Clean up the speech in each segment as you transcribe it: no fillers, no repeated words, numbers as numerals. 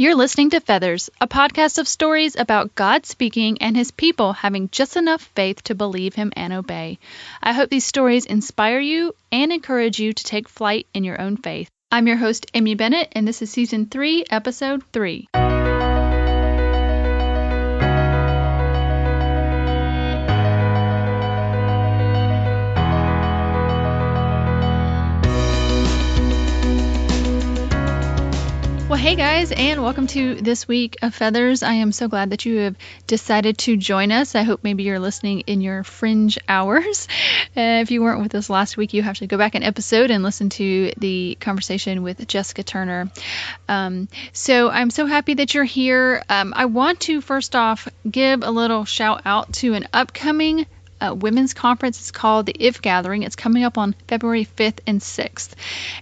You're listening to Feathers, a podcast of stories about God speaking and his people having just enough faith to believe him and obey. I hope these stories inspire you and encourage you to take flight in your own faith. I'm your host, Amy Bennett, and this is Season 3, Episode 3. Well, hey guys, and welcome to this week of Feathers. I am so glad that you have decided to join us. I hope maybe you're listening in your fringe hours. If you weren't with us last week, you have to go back an episode and listen to the conversation with Jessica Turner. So I'm so happy that you're here. I want to first off give a little shout out to an upcoming women's conference. It's called the If Gathering. It's coming up on February 5th and 6th.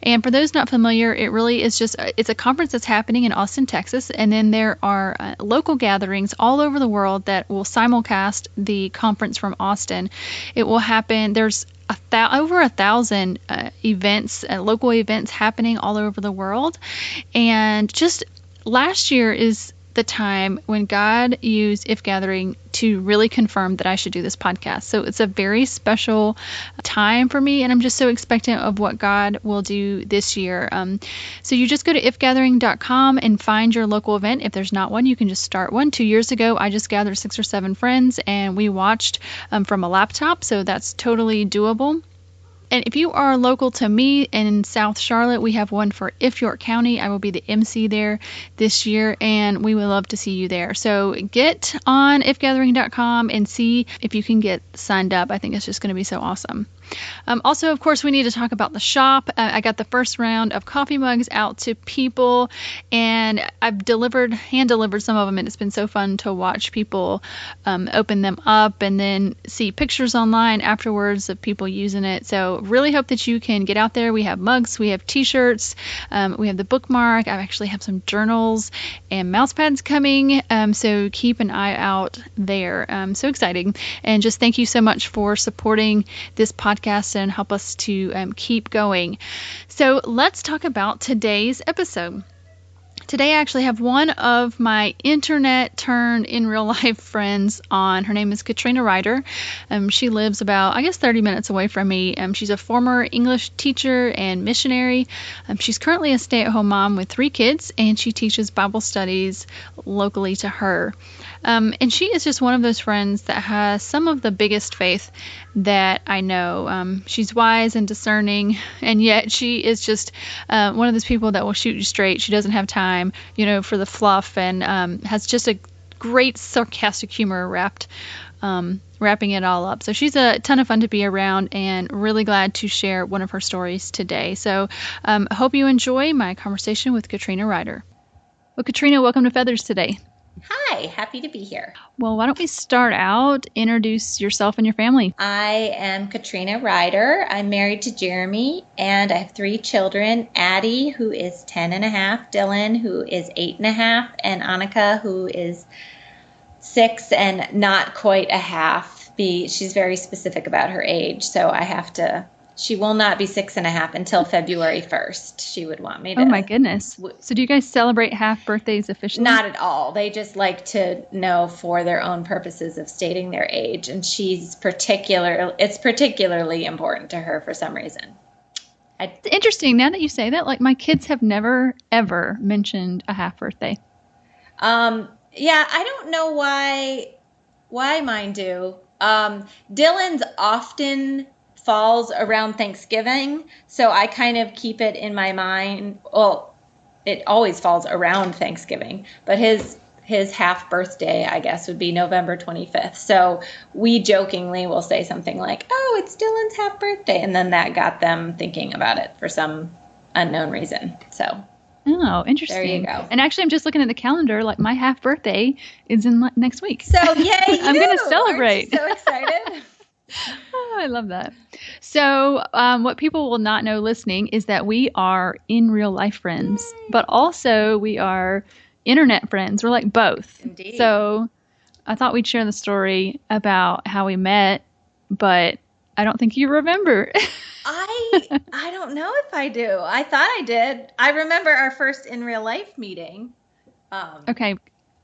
And for those not familiar, it really is just, it's a conference that's happening in Austin, Texas. And then there are local gatherings all over the world that will simulcast the conference from Austin. It will happen, there's over 1,000 events, local events happening all over the world. And just last year is the time when God used If Gathering to really confirm that I should do this podcast. So it's a very special time for me, and I'm just so expectant of what God will do this year. So you just go to ifgathering.com and find your local event. If there's not one, you can just start one. 2 years ago, I just gathered 6 or 7 friends, and we watched from a laptop, so that's totally doable. And if you are local to me in South Charlotte, we have one for If York County. I will be the MC there this year, and we would love to see you there. So get on ifgathering.com and see if you can get signed up. I think it's just going to be so awesome. Also, of course, we need to talk about the shop. I got the first round of coffee mugs out to people, and I've hand delivered some of them, and it's been so fun to watch people open them up and then see pictures online afterwards of people using it. So really hope that you can get out there. We have mugs, we have t-shirts, we have the bookmark. I actually have some journals and mouse pads coming, so keep an eye out there. So exciting. And just thank you so much for supporting this podcast and help us to keep going. So let's talk about today's episode. Today I actually have one of my internet turned in real life friends on. Her name is Katrina Ryder. She lives about, 30 minutes away from me. She's a former English teacher and missionary. She's currently a stay-at-home mom with 3 kids, and she teaches Bible studies locally to her. And she is just one of those friends that has some of the biggest faith that I know. She's wise and discerning, and yet she is just one of those people that will shoot you straight. She doesn't have time, for the fluff, and has just a great sarcastic humor wrapping it all up. So she's a ton of fun to be around, and really glad to share one of her stories today. So I hope you enjoy my conversation with Katrina Ryder. Well, Katrina, welcome to Feathers today. Hi, happy to be here. Well, why don't we start out, introduce yourself and your family. I am Katrina Ryder. I'm married to Jeremy, and I have 3 children, Addie, who is 10 and a half, Dylan, who is 8 and a half, and Annika, who is 6 and not quite a half. She's very specific about her age, so she will not be 6 and a half until February 1st. She would want me to. Oh my goodness. So do you guys celebrate half birthdays officially? Not at all. They just like to know for their own purposes of stating their age. And it's particularly important to her for some reason. It's interesting. Now that you say that, like my kids have never, ever mentioned a half birthday. Yeah, I don't know why mine do. Dylan's often falls around Thanksgiving, so I kind of keep it in my mind. Well, it always falls around Thanksgiving, but his half birthday, I guess, would be November 25th. So we jokingly will say something like, "Oh, it's Dylan's half birthday," and then that got them thinking about it for some unknown reason. So. Oh, interesting. There you go. And actually, I'm just looking at the calendar. Like my half birthday is in next week. So yay! I'm going to celebrate. Aren't you so excited. Oh, I love that. So what people will not know listening is that we are in real life friends, but also we are internet friends. We're like both. Indeed. So I thought we'd share the story about how we met, but I don't think you remember. I don't know if I do. I thought I did. I remember our first in real life meeting. Okay.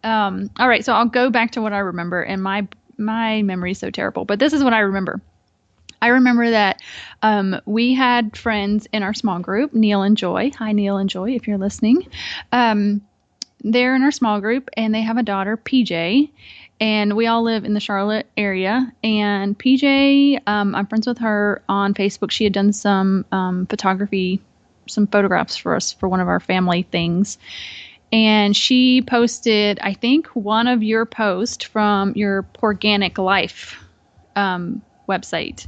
All right. So I'll go back to what I remember, and my memory is so terrible, but this is what I remember. I remember that we had friends in our small group, Neil and Joy. Hi, Neil and Joy, if you're listening. They're in our small group, and they have a daughter, PJ, and we all live in the Charlotte area. And PJ, I'm friends with her on Facebook. She had done some photography, some photographs for us for one of our family things. And she posted, I think, one of your posts from your Organic Life website.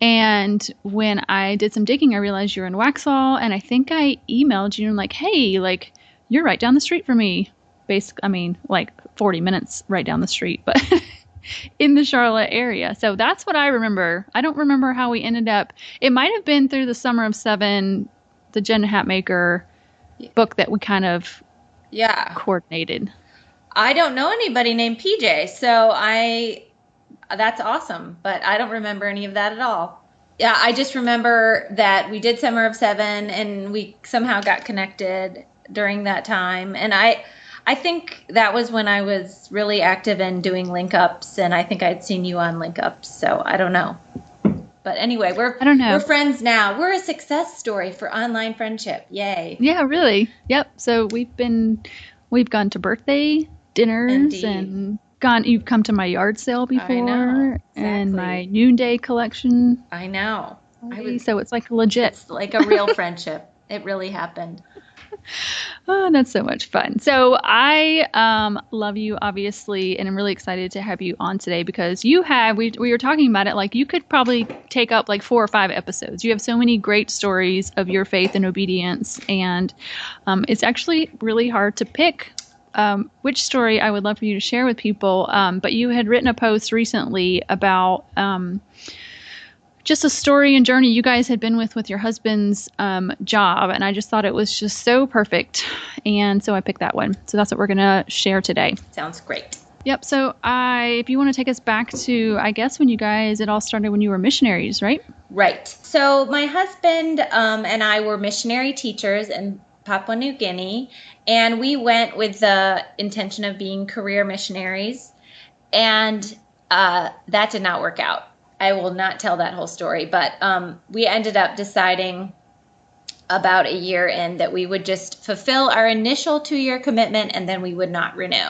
And when I did some digging, I realized you're in Waxhaw, and I think I emailed you and like, hey, like, you're right down the street from me. Basically, I mean, like 40 minutes right down the street, but in the Charlotte area. So that's what I remember. I don't remember how we ended up. It might have been through the Summer of Seven, the Jen Hatmaker book that we kind of coordinated. I don't know anybody named PJ, so that's awesome, but I don't remember any of that at all. Yeah, I just remember that we did Summer of Seven and we somehow got connected during that time. And I think that was when I was really active in doing link ups, and I think I'd seen you on link ups, so I don't know. But anyway, I don't know. We're friends now. We're a success story for online friendship. Yay. Yeah, really. Yep. So we've gone to birthday dinners. Indeed. And you've come to my yard sale before. I know, exactly. And my noonday collection. I know. So it's like legit. It's like a real friendship. It really happened. Oh, that's so much fun. So I love you, obviously, and I'm really excited to have you on today because we were talking about it, like you could probably take up like 4 or 5 episodes. You have so many great stories of your faith and obedience, and it's actually really hard to pick which story I would love for you to share with people. But you had written a post recently about just a story and journey you guys had been with your husband's job. And I just thought it was just so perfect. And so I picked that one. So that's what we're going to share today. Sounds great. Yep. So if you want to take us back to, I guess, when it all started when you were missionaries, right? Right. So my husband and I were missionary teachers in Papua New Guinea. And we went with the intention of being career missionaries. And that did not work out. I will not tell that whole story, but we ended up deciding about a year in that we would just fulfill our initial 2-year commitment and then we would not renew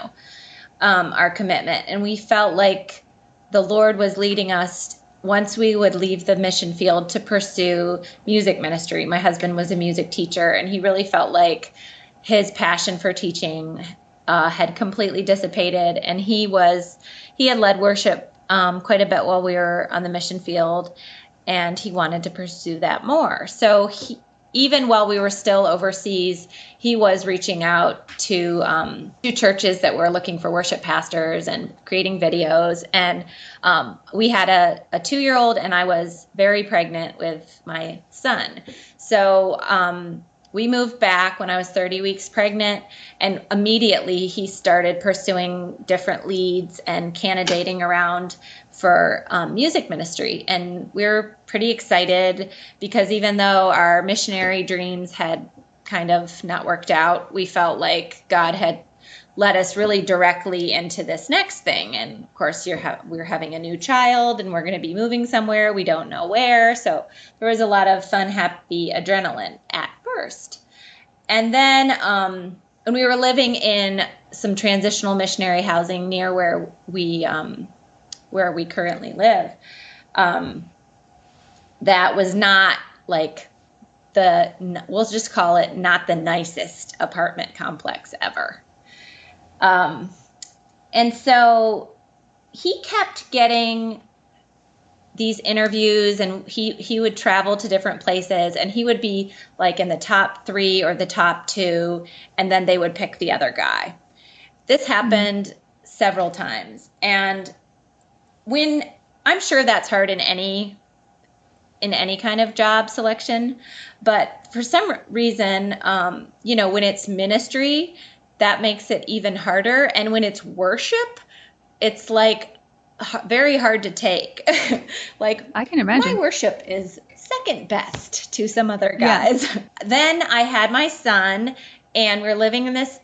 our commitment. And we felt like the Lord was leading us once we would leave the mission field to pursue music ministry. My husband was a music teacher, and he really felt like his passion for teaching had completely dissipated, and he had led worship quite a bit while we were on the mission field, and he wanted to pursue that more. So even while we were still overseas, he was reaching out to churches that were looking for worship pastors and creating videos. And we had a 2-year-old, and I was very pregnant with my son. So we moved back when I was 30 weeks pregnant, and immediately he started pursuing different leads and candidating around for music ministry. And we were pretty excited because even though our missionary dreams had kind of not worked out, we felt like God had led us really directly into this next thing. And of course, we're having a new child, and we're going to be moving somewhere. We don't know where. So there was a lot of fun, happy adrenaline at first. And then when we were living in some transitional missionary housing near where we currently live, that was not like we'll just call it not the nicest apartment complex ever. And so he kept getting these interviews, and he would travel to different places, and he would be like in the top 3 or the top 2, and then they would pick the other guy. This happened several times. And when I'm sure that's hard in any kind of job selection, but for some reason, when it's ministry, that makes it even harder. And when it's worship, it's like very hard to take. Like, I can imagine my worship is second best to some other guys. Yeah. Then I had my son, and we're living in this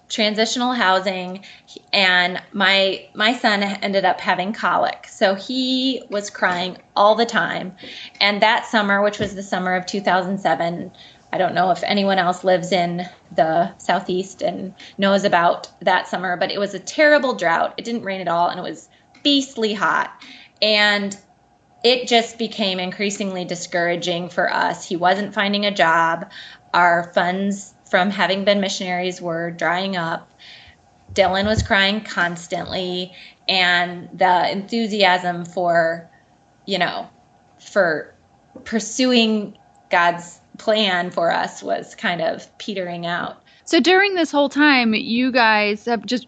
transitional housing, and my son ended up having colic, so he was crying all the time. And that summer, which was the summer of 2007, I don't know if anyone else lives in the Southeast and knows about that summer, but it was a terrible drought. It didn't rain at all, and it was beastly hot, and it just became increasingly discouraging for us. He wasn't finding a job. Our funds from having been missionaries were drying up. Dylan was crying constantly, and the enthusiasm for, for pursuing God's plan for us was kind of petering out. So during this whole time, you guys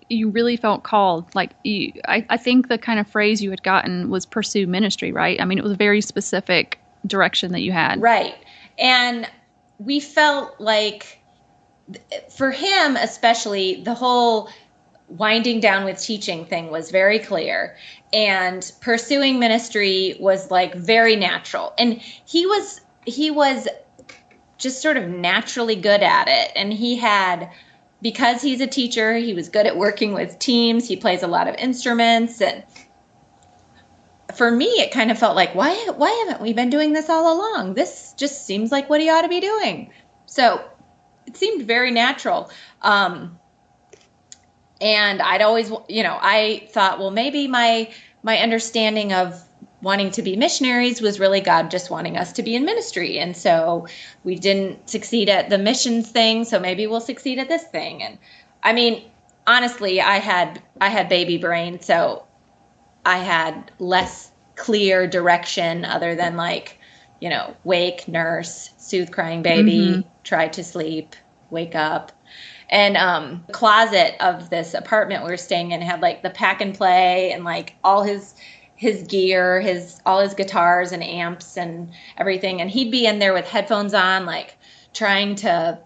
you really felt called. Like, I think the kind of phrase you had gotten was pursue ministry, right? I mean, it was a very specific direction that you had. Right. And we felt like, for him especially, the whole winding down with teaching thing was very clear, and pursuing ministry was like very natural. And he was just sort of naturally good at it. And because he's a teacher, he was good at working with teams. He plays a lot of instruments. And for me, it kind of felt like, why haven't we been doing this all along? This just seems like what he ought to be doing. So it seemed very natural. And I'd always, I thought, well, maybe my understanding of wanting to be missionaries was really God just wanting us to be in ministry. And so we didn't succeed at the missions thing, so maybe we'll succeed at this thing. And I mean, honestly, I had baby brain, so I had less clear direction other than wake, nurse, soothe crying baby, try to sleep, wake up. And the closet of this apartment we were staying in had the pack and play and all his gear, all his guitars and amps and everything. And he'd be in there with headphones on, trying to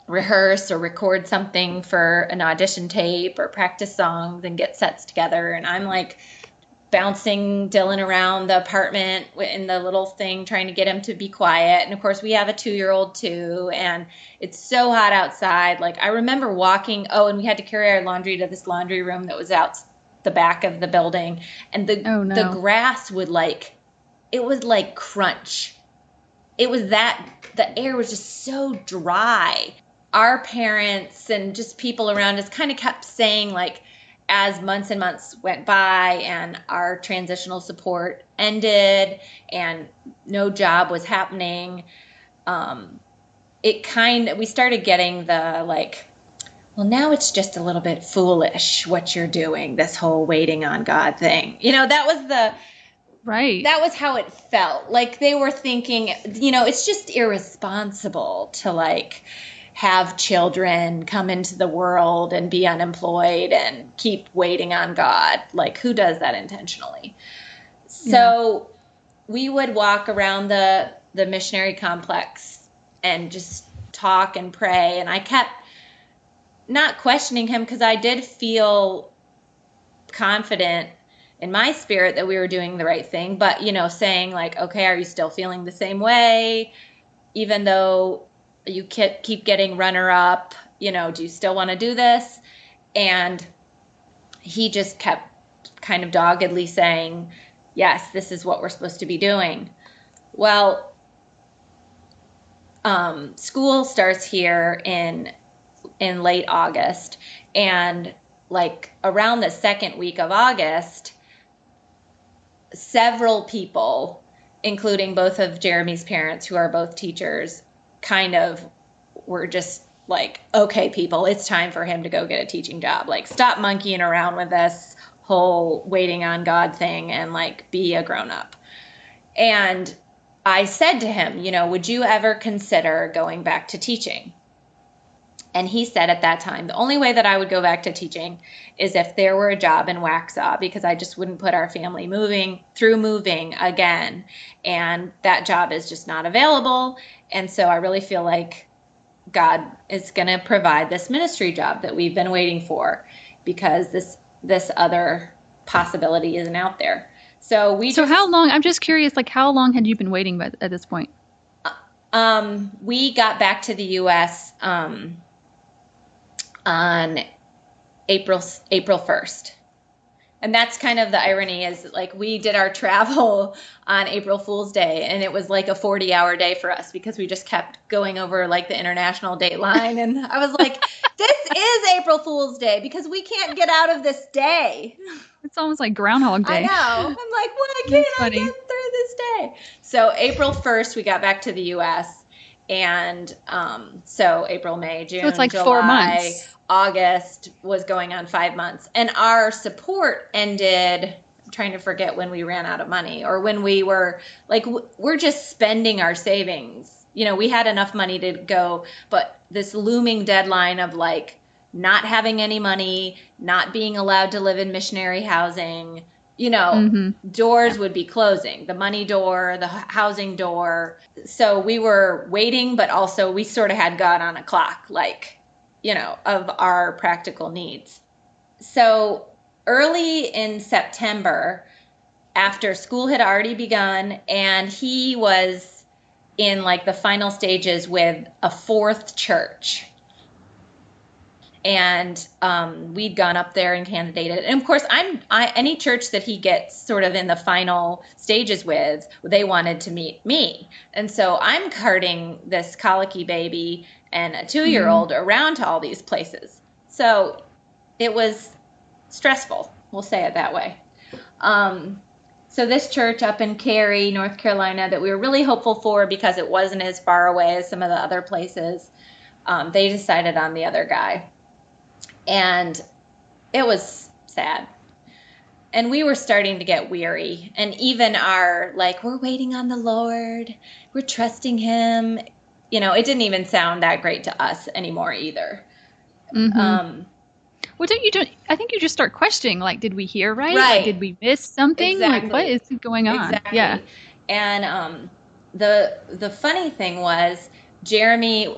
rehearse or record something for an audition tape or practice songs and get sets together. And I'm bouncing Dylan around the apartment in the little thing, trying to get him to be quiet. And of course we have a 2-year-old too, and it's so hot outside. I remember walking, and we had to carry our laundry to this laundry room that was out the back of the building, and the grass would it was like crunch. It was the air was just so dry. Our parents and just people around us kind of kept saying, as months and months went by and our transitional support ended and no job was happening, we started getting the well, now it's just a little bit foolish what you're doing, this whole waiting on God thing. That was right. That was how it felt. They were thinking, it's just irresponsible to have children come into the world and be unemployed and keep waiting on God. Who does that intentionally? So we would walk around the missionary complex and just talk and pray. And I kept not questioning him because I did feel confident in my spirit that we were doing the right thing. But, saying okay, are you still feeling the same way? Even though you keep getting runner up, do you still want to do this? And he just kept kind of doggedly saying, yes, this is what we're supposed to be doing. Well, school starts here in late August, and around the second week of August, several people, including both of Jeremy's parents, who are both teachers, kind of were just okay, people, it's time for him to go get a teaching job. Stop monkeying around with this whole waiting on God thing and be a grown up. And I said to him, would you ever consider going back to teaching? And he said at that time, the only way that I would go back to teaching is if there were a job in Waxhaw, because I just wouldn't put our family moving again. And that job is just not available. And so I really feel like God is going to provide this ministry job that we've been waiting for, because this other possibility isn't out there. So how long, I'm just curious, how long had you been waiting at this point? We got back to the U.S. on April 1st. And that's kind of the irony, is like we did our travel on April Fool's Day, and it was like a 40-hour day for us because we just kept going over like the international date line. And I was like, this is April Fool's Day because we can't get out of this day. It's almost like Groundhog Day. I know. I'm like, why can't I get through this day? So April 1st, we got back to the U.S. And so April, May, June, So it's like July, 4 months. August was going on 5 months. And our support ended, I'm trying to forget when we ran out of money, or when we were like, we're just spending our savings. You know, we had enough money to go, but this looming deadline of like not having any money, not being allowed to live in missionary housing, you know, doors would be closing, the money door, the housing door. So we were waiting, but also we sort of had God on a clock, like, you know, of our practical needs. So early in September, after school had already begun, and he was in like the final stages with a fourth church. And we'd gone up there and candidated. And of course, any church that he gets sort of in the final stages with, they wanted to meet me. And so I'm carting this colicky baby and a 2-year-old around to all these places. So it was stressful, we'll say it that way. So this church up in Cary, North Carolina, that we were really hopeful for because it wasn't as far away as some of the other places, they decided on the other guy. And it was sad. And we were starting to get weary. And even our, like, we're waiting on the Lord, we're trusting him, you know, it didn't even sound that great to us anymore either. Well, I think you just start questioning, like, did we hear right? Right. Like, did we miss something? Exactly. Like, what is going on? Exactly. Yeah. And the funny thing was, Jeremy,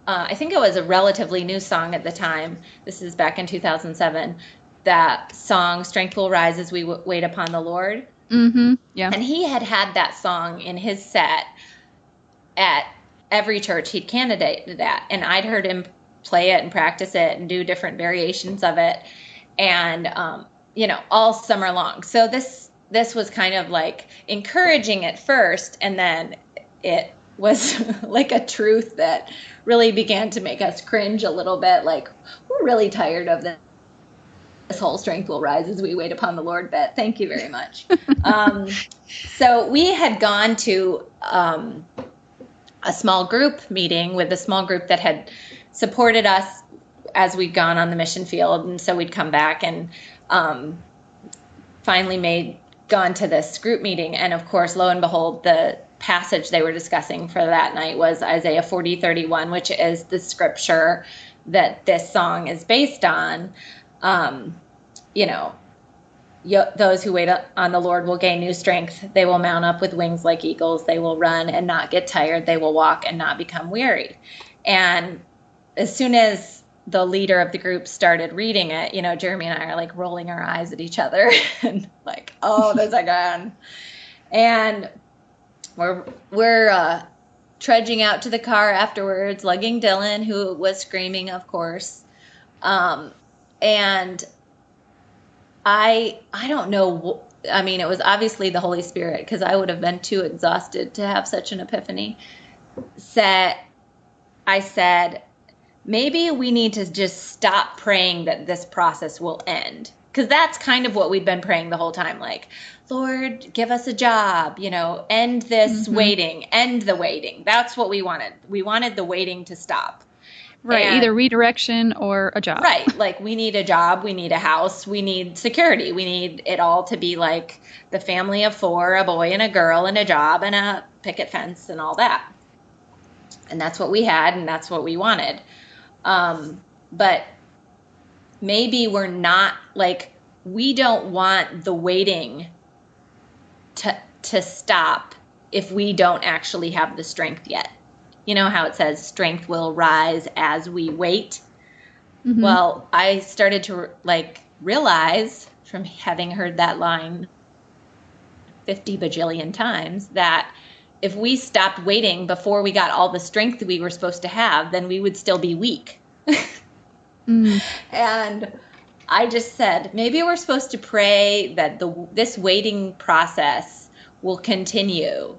I think it was a relatively new song at the time. This is back in 2007. That song, Strength Will Rise as We Wait Upon the Lord. Yeah. And he had that song in his set at every church he'd candidated at. And I'd heard him play it and practice it and do different variations of it. And, you know, all summer long. So this was kind of like encouraging at first. And then it was like a truth that really began to make us cringe a little bit. Like, we're really tired of this whole Strength Will Rise as We Wait Upon the Lord bit. Thank you very much. So we had gone to a small group meeting with a small group that had supported us as we'd gone on the mission field. And so we'd come back and finally gone to this group meeting. And of course, lo and behold, the passage they were discussing for that night was Isaiah 40:31, which is the scripture that this song is based on. You know, those who wait on the Lord will gain new strength. They will mount up with wings like eagles. They will run and not get tired. They will walk and not become weary. And as soon as the leader of the group started reading it, you know, Jeremy and I are like rolling our eyes at each other and like, oh, this again. And we're trudging out to the car afterwards, lugging Dylan, who was screaming, of course. And I don't know. I mean, it was obviously the Holy Spirit, because I would have been too exhausted to have such an epiphany. I said, maybe we need to just stop praying that this process will end. Because that's kind of what we'd been praying the whole time. Like, Lord, give us a job, you know, end this waiting, end the waiting. That's what we wanted. We wanted the waiting to stop. Right. Either redirection or a job. Right. Like, we need a job. We need a house. We need security. We need it all to be like the family of 4, a boy and a girl and a job and a picket fence and all that. And that's what we had, and that's what we wanted. But maybe we're not, like, we don't want the waiting to stop if we don't actually have the strength yet. You know how it says strength will rise as we wait? Well, I started to realize from having heard that line 50 bajillion times that if we stopped waiting before we got all the strength we were supposed to have, then we would still be weak. Mm. And I just said, maybe we're supposed to pray that this waiting process will continue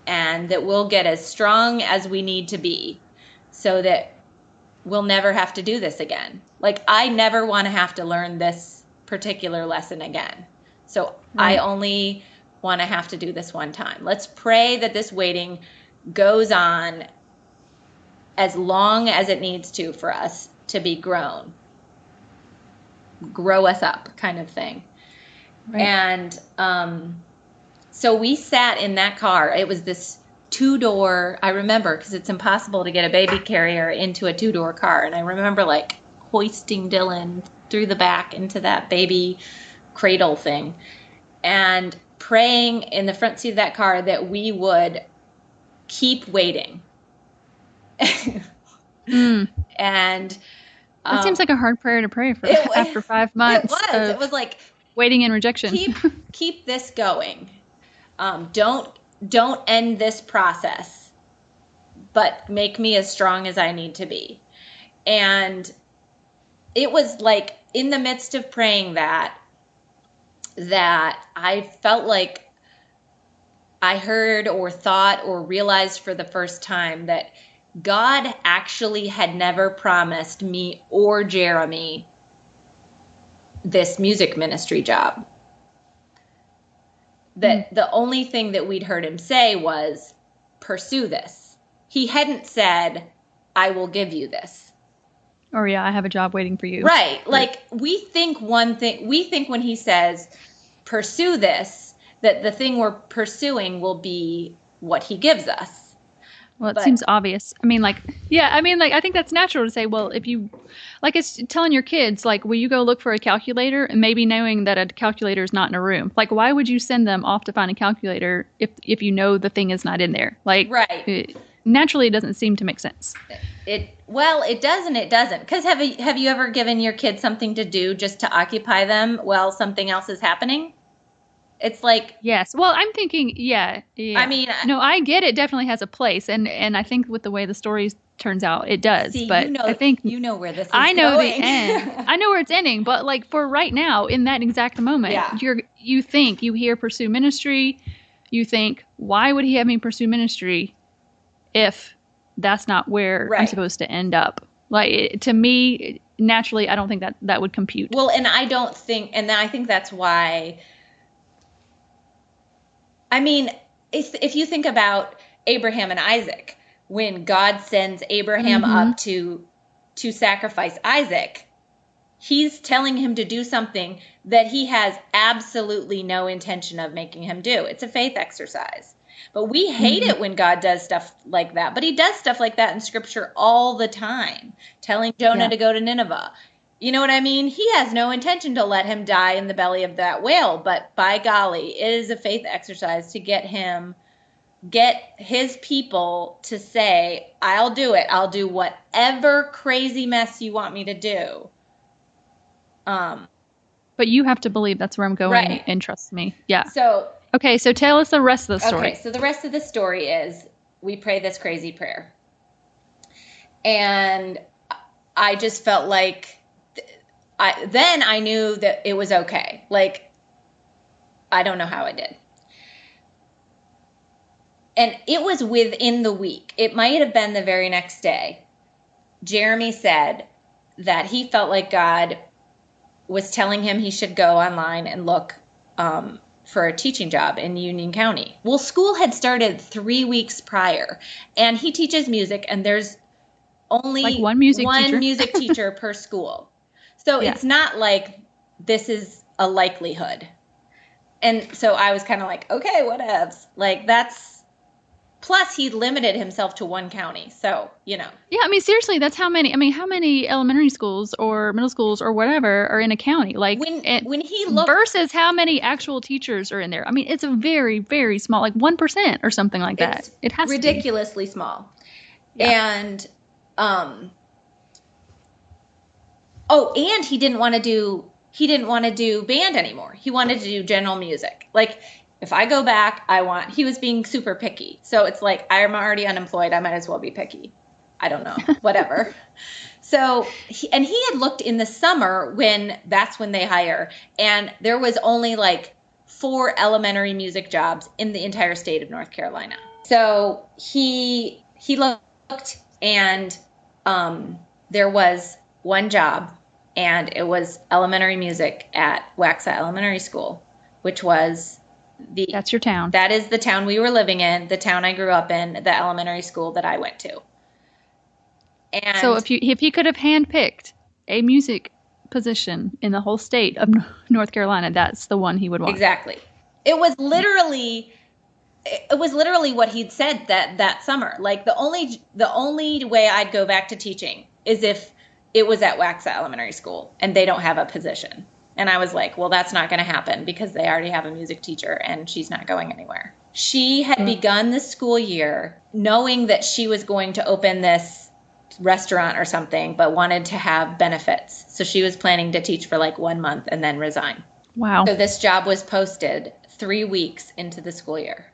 and that we'll get as strong as we need to be so that we'll never have to do this again. Like, I never want to have to learn this particular lesson again. So I Right. only want to have to do this one time. Let's pray that this waiting goes on as long as it needs to for us to be grown. Grow us up, kind of thing. Right. And so we sat in that car. It was this two-door, I remember, because it's impossible to get a baby carrier into a two-door car. And I remember like hoisting Dylan through the back into that baby cradle thing and praying in the front seat of that car that we would keep waiting. Mm. And That seems like a hard prayer to pray for after 5 months. It was like waiting in rejection. Keep this going. Don't end this process, but make me as strong as I need to be. And it was like in the midst of praying that I felt like I heard or thought or realized for the first time that God actually had never promised me or Jeremy this music ministry job. That the only thing that we'd heard him say was, pursue this. He hadn't said, I will give you this. Or yeah, I have a job waiting for you. Right. Like we think when he says, pursue this, that the thing we're pursuing will be what he gives us. Well, it seems obvious. I mean, I think that's natural to say, well, if you, like, it's telling your kids, like, will you go look for a calculator, and maybe knowing that a calculator is not in a room. Like, why would you send them off to find a calculator if you know the thing is not in there? Like, right. Naturally, it doesn't seem to make sense. It does and it doesn't. Because have you ever given your kids something to do just to occupy them while something else is happening? It's like, yes. Well, I'm thinking, yeah. I mean, no, I get it. Definitely has a place, and I think with the way the story turns out, it does. See, but I think you know where this is I know going. the end. I know where it's ending. But like for right now, in that exact moment, you hear pursue ministry, you think, why would he have me pursue ministry if that's not where I'm supposed to end up? Like to me, naturally, I don't think that would compute. Well, and I don't think, and I think that's why. I mean, if you think about Abraham and Isaac, when God sends Abraham up to sacrifice Isaac, he's telling him to do something that he has absolutely no intention of making him do. It's a faith exercise. But we hate it when God does stuff like that. But he does stuff like that in Scripture all the time, telling Jonah to go to Nineveh. You know what I mean? He has no intention to let him die in the belly of that whale, but by golly, it is a faith exercise to get his people to say, I'll do it. I'll do whatever crazy mess you want me to do. But you have to believe that's where I'm going and trust me. Yeah. So tell us the rest of the story. Okay, so the rest of the story is we pray this crazy prayer. And I just felt like then I knew that it was okay. Like, I don't know how I did. And it was within the week. It might have been the very next day. Jeremy said that he felt like God was telling him he should go online and look for a teaching job in Union County. Well, school had started 3 weeks prior, and he teaches music, and there's only like one music teacher per school. So it's not like this is a likelihood. And so I was kind of like, okay, whatevs. Like plus he limited himself to one county. So, you know. Yeah, I mean, seriously, that's how many elementary schools or middle schools or whatever are in a county? Like when he looked versus how many actual teachers are in there. I mean, it's a very, very small, like 1% or something like that. It has ridiculously small. Yeah. And and he didn't want to do band anymore. He wanted to do general music. Like, if I go back, he was being super picky. So it's like, I'm already unemployed. I might as well be picky. I don't know, whatever. And he had looked in the summer when that's when they hire. And there was only like 4 elementary music jobs in the entire state of North Carolina. So he looked, and there was one job, and it was elementary music at Waxa Elementary School, which was That's your town. That is the town we were living in, the town I grew up in, the elementary school that I went to. And so if he could have handpicked a music position in the whole state of North Carolina, that's the one he would want. Exactly. It was literally what he'd said that summer. Like the only way I'd go back to teaching is if it was at Waxa Elementary School and they don't have a position. And I was like, well, that's not going to happen because they already have a music teacher and she's not going anywhere. She had begun the school year knowing that she was going to open this restaurant or something, but wanted to have benefits. So she was planning to teach for like 1 month and then resign. Wow. So this job was posted 3 weeks into the school year.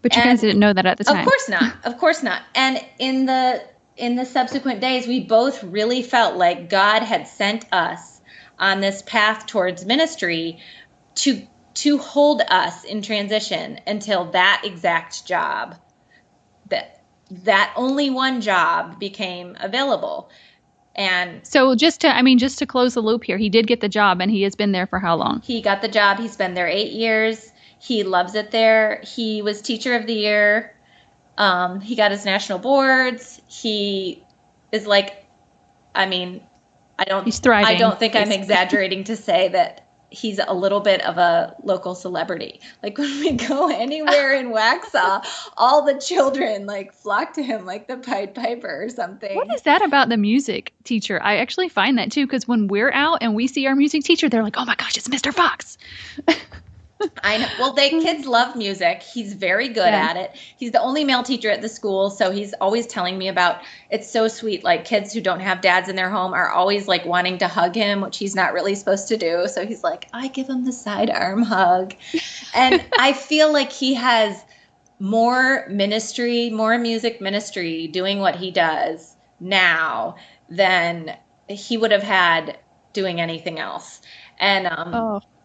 But you guys didn't know that at the time. Of course not. Of course not. And in the subsequent days, we both really felt like God had sent us on this path towards ministry to hold us in transition until that exact job, that only one job became available. And so just to close the loop here, he did get the job, and he has been there for how long? He got the job. He's been there 8 years. He loves it there. He was teacher of the year. He got his national boards. He is like, he's thriving. I don't think I'm exaggerating to say that he's a little bit of a local celebrity. Like when we go anywhere in Waxa, all the children like flock to him like the Pied Piper or something. What is that about the music teacher? I actually find that too, because when we're out and we see our music teacher, they're like, oh my gosh, it's Mr. Fox. I know. Well, kids love music. He's very good at it. He's the only male teacher at the school, so he's always telling me about. It's so sweet. Like kids who don't have dads in their home are always like wanting to hug him, which he's not really supposed to do. So he's like, I give him the sidearm hug, and I feel like he has more music ministry doing what he does now than he would have had doing anything else. And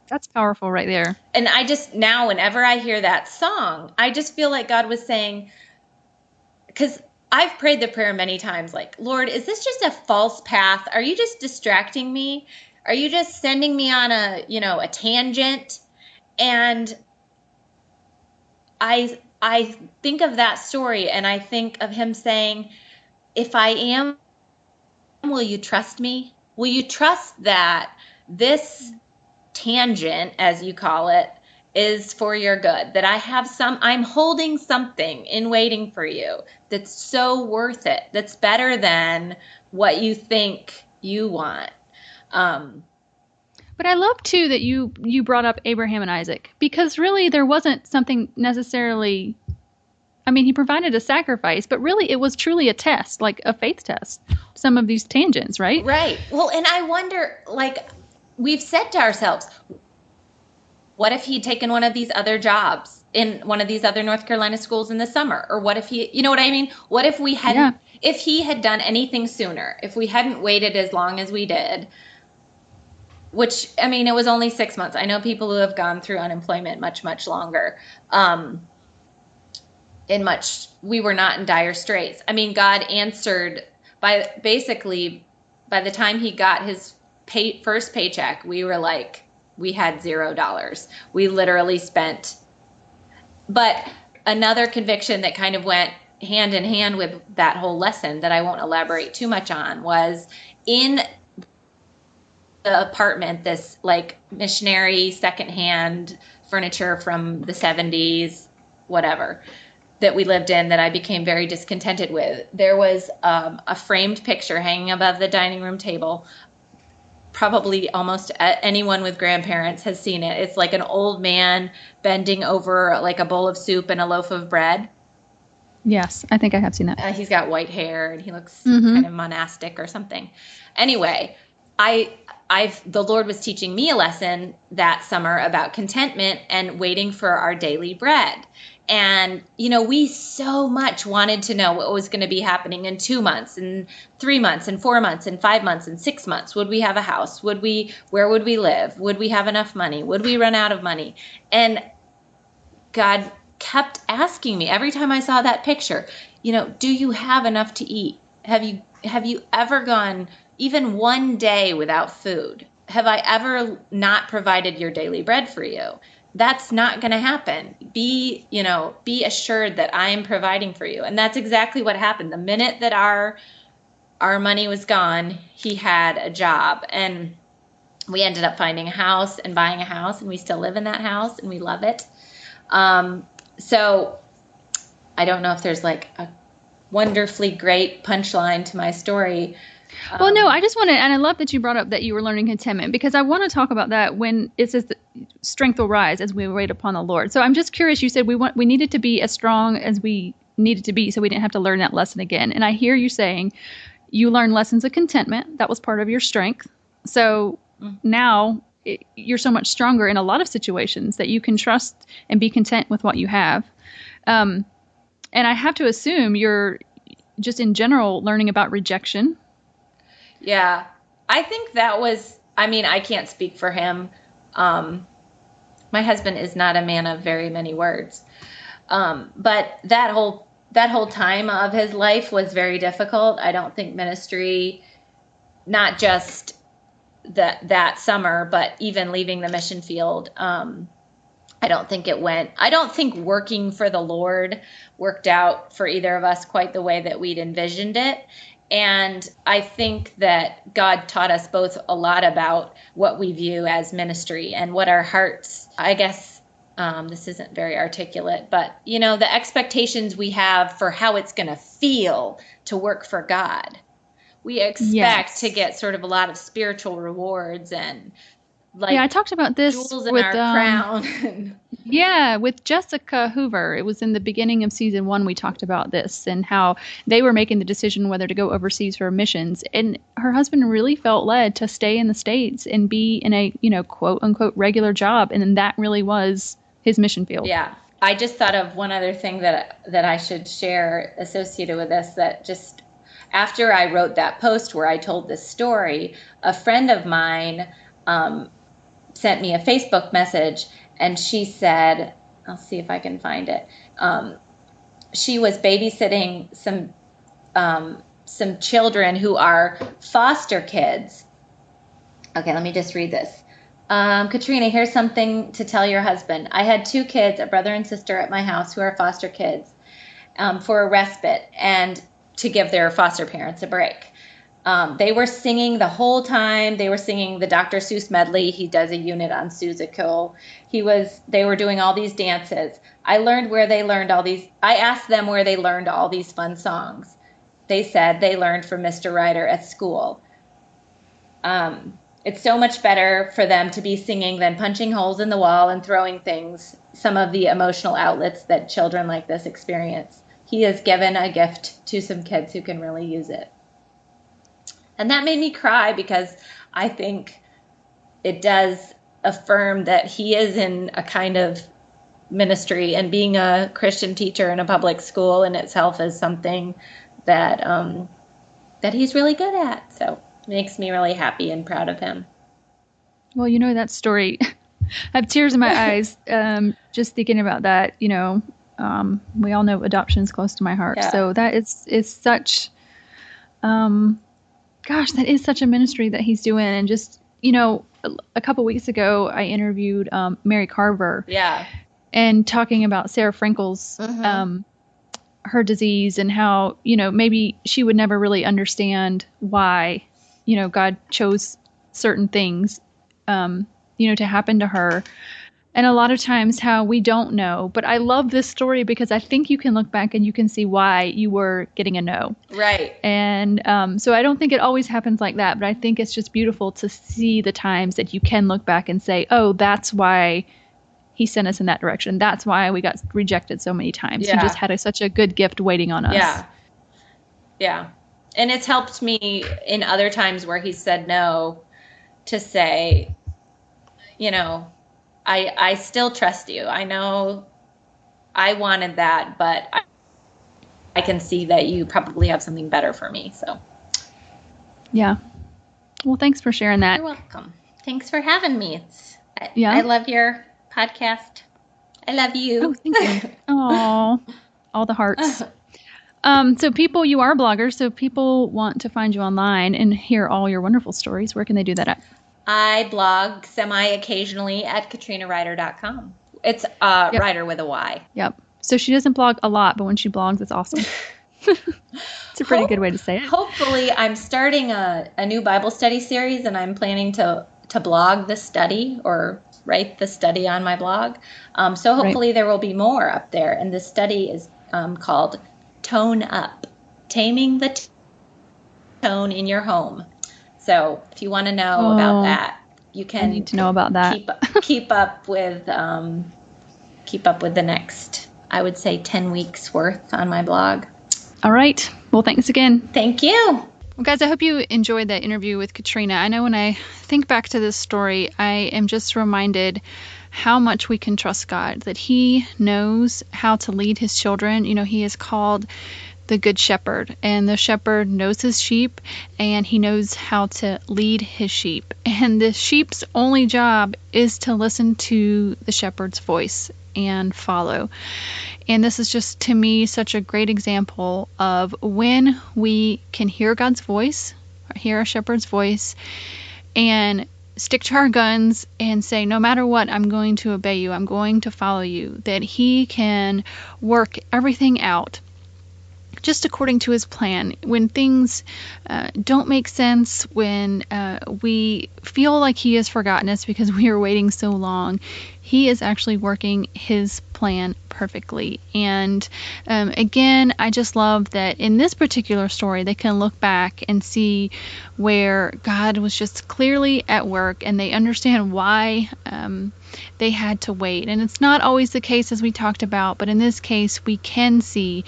that's powerful right there. And I just, now whenever I hear that song, I just feel like God was saying, because I've prayed the prayer many times, like, Lord, is this just a false path? Are you just distracting me? Are you just sending me on a tangent? And I think of that story, and I think of him saying, if I am, will you trust me? Will you trust that this tangent, as you call it, is for your good, that I'm holding something in waiting for you that's so worth it, that's better than what you think you want. But I love too that you brought up Abraham and Isaac, because really there wasn't something necessarily, he provided a sacrifice, but really it was truly a test, like a faith test, some of these tangents, right? Right. Well, and I wonder, like, we've said to ourselves, what if he'd taken one of these other jobs in one of these other North Carolina schools in the summer? Or what if you know what I mean? What if we hadn't, if he had done anything sooner, if we hadn't waited as long as we did, which, it was only 6 months. I know people who have gone through unemployment much, much longer. We were not in dire straits. God answered by the time he got his first paycheck, we were like, we had $0. We literally spent. But another conviction that kind of went hand in hand with that whole lesson that I won't elaborate too much on was in the apartment, this like missionary secondhand furniture from the 70s, whatever, that we lived in, that I became very discontented with. There was a framed picture hanging above the dining room table. Probably almost anyone with grandparents has seen it. It's like an old man bending over like a bowl of soup and a loaf of bread. Yes, I think I have seen that. He's got white hair and he looks kind of monastic or something. Anyway, the Lord was teaching me a lesson that summer about contentment and waiting for our daily bread. And, we so much wanted to know what was going to be happening in 2 months and 3 months and 4 months and 5 months and 6 months. Would we have a house? Where would we live? Would we have enough money? Would we run out of money? And God kept asking me every time I saw that picture, do you have enough to eat? Have you ever gone even one day without food? Have I ever not provided your daily bread for you? That's not going to happen. Be assured that I am providing for you. And that's exactly what happened. The minute that our money was gone, he had a job, and we ended up finding a house and buying a house, and we still live in that house and we love it. So I don't know if there's like a wonderfully great punchline to my story. Well, no, I just want to, and I love that you brought up that you were learning contentment, because I want to talk about that when it says that strength will rise as we wait upon the Lord. So I'm just curious, you said we needed to be as strong as we needed to be so we didn't have to learn that lesson again. And I hear you saying you learned lessons of contentment. That was part of your strength. So now you're so much stronger in a lot of situations that you can trust and be content with what you have. And I have to assume you're just in general learning about rejection. Yeah, I think that was, I can't speak for him. My husband is not a man of very many words. But that whole time of his life was very difficult. I don't think ministry, not just that summer, but even leaving the mission field, I don't think working for the Lord worked out for either of us quite the way that we'd envisioned it. And I think that God taught us both a lot about what we view as ministry and what our hearts, I guess, this isn't very articulate, but, the expectations we have for how it's going to feel to work for God. We expect to get sort of a lot of spiritual rewards and I talked about this jewels in our crown. With Jessica Hoover. It was in the beginning of season 1. We talked about this and how they were making the decision whether to go overseas for missions. And her husband really felt led to stay in the States and be in a, quote unquote regular job. And then that really was his mission field. Yeah. I just thought of one other thing that I should share associated with this, that just after I wrote that post where I told this story, a friend of mine, sent me a Facebook message, and she said, I'll see if I can find it. She was babysitting some children who are foster kids. Okay, let me just read this. Katrina, here's something to tell your husband. I had 2 kids, a brother and sister at my house who are foster kids, for a respite and to give their foster parents a break. They were singing the whole time. They were singing the Dr. Seuss medley. He does a unit on Seussical. They were doing all these dances. I asked them where they learned all these fun songs. They said they learned from Mr. Ryder at school. It's so much better for them to be singing than punching holes in the wall and throwing things, some of the emotional outlets that children like this experience. He has given a gift to some kids who can really use it. And that made me cry, because I think it does affirm that he is in a kind of ministry, and being a Christian teacher in a public school in itself is something that he's really good at. So it makes me really happy and proud of him. Well, that story, I have tears in my eyes just thinking about that. We all know adoption is close to my heart. Yeah. So that is such... gosh, that is such a ministry that he's doing. And just, a couple weeks ago, I interviewed Mary Carver. Yeah. And talking about Sarah Frankel's, her disease, and how, maybe she would never really understand why, God chose certain things, to happen to her. And a lot of times how we don't know. But I love this story because I think you can look back and you can see why you were getting a no. Right. And so I don't think it always happens like that. But I think it's just beautiful to see the times that you can look back and say, oh, that's why he sent us in that direction. That's why we got rejected so many times. Yeah. He just had such a good gift waiting on us. Yeah. Yeah. And it's helped me in other times where he said no to say, I still trust you. I know I wanted that, but I can see that you probably have something better for me. So, Yeah. Well, thanks for sharing that. You're welcome. Thanks for having me. Yeah. I love your podcast. I love you. Oh, thank you. Oh, all the hearts. So you are a blogger, so people want to find you online and hear all your wonderful stories. Where can they do that at? I blog semi-occasionally at katrinaryder.com. It's Ryder with a Y. Yep. So she doesn't blog a lot, but when she blogs, it's awesome. It's a pretty good way to say it. Hopefully, I'm starting a new Bible study series, and I'm planning to blog the study or write the study on my blog. So hopefully there will be more up there. And this study is called Tone Up, Taming the Tone in Your Home. So if you want to know about that, you can. I need to know about that. Keep up with the next, I would say, 10 weeks worth on my blog. All right. Well, thanks again. Thank you. Well, guys, I hope you enjoyed that interview with Katrina. I know when I think back to this story, I am just reminded how much we can trust God, that He knows how to lead His children. You know, He is called the Good Shepherd, and the shepherd knows his sheep, and he knows how to lead his sheep. And the sheep's only job is to listen to the shepherd's voice and follow. And this is just, to me, such a great example of when we can hear God's voice, hear a shepherd's voice, and stick to our guns and say, no matter what, I'm going to obey you. I'm going to follow you. That He can work everything out just according to His plan. When things don't make sense, when we feel like He has forgotten us because we are waiting so long, He is actually working His plan perfectly. And again, I just love that in this particular story, they can look back and see where God was just clearly at work, and they understand why they had to wait. And it's not always the case, as we talked about, but in this case, we can see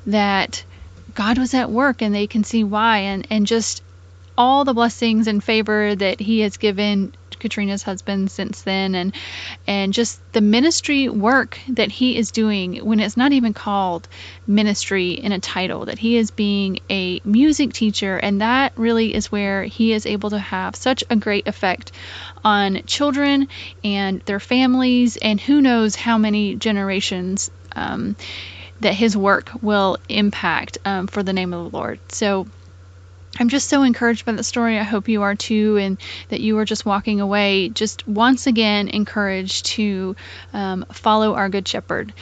that God was at work, and they can see why, and just all the blessings and favor that He has given Katrina's husband since then, and just the ministry work that he is doing when it's not even called ministry in a title, that he is being a music teacher, and that really is where he is able to have such a great effect on children and their families, and who knows how many generations that his work will impact for the name of the Lord. So I'm just so encouraged by the story. I hope you are too, and that you are just walking away just once again encouraged to follow our Good Shepherd.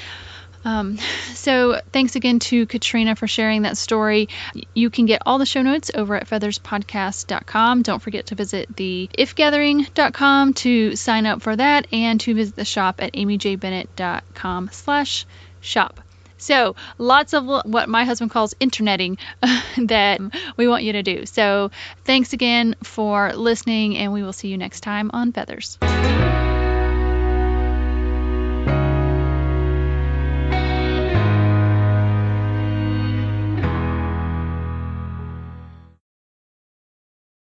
So thanks again to Katrina for sharing that story. You can get all the show notes over at featherspodcast.com. Don't forget to visit the ifgathering.com to sign up for that, and to visit the shop at amyjbennett.com/shop. So lots of what my husband calls interneting that we want you to do. So thanks again for listening, and we will see you next time on Feathers.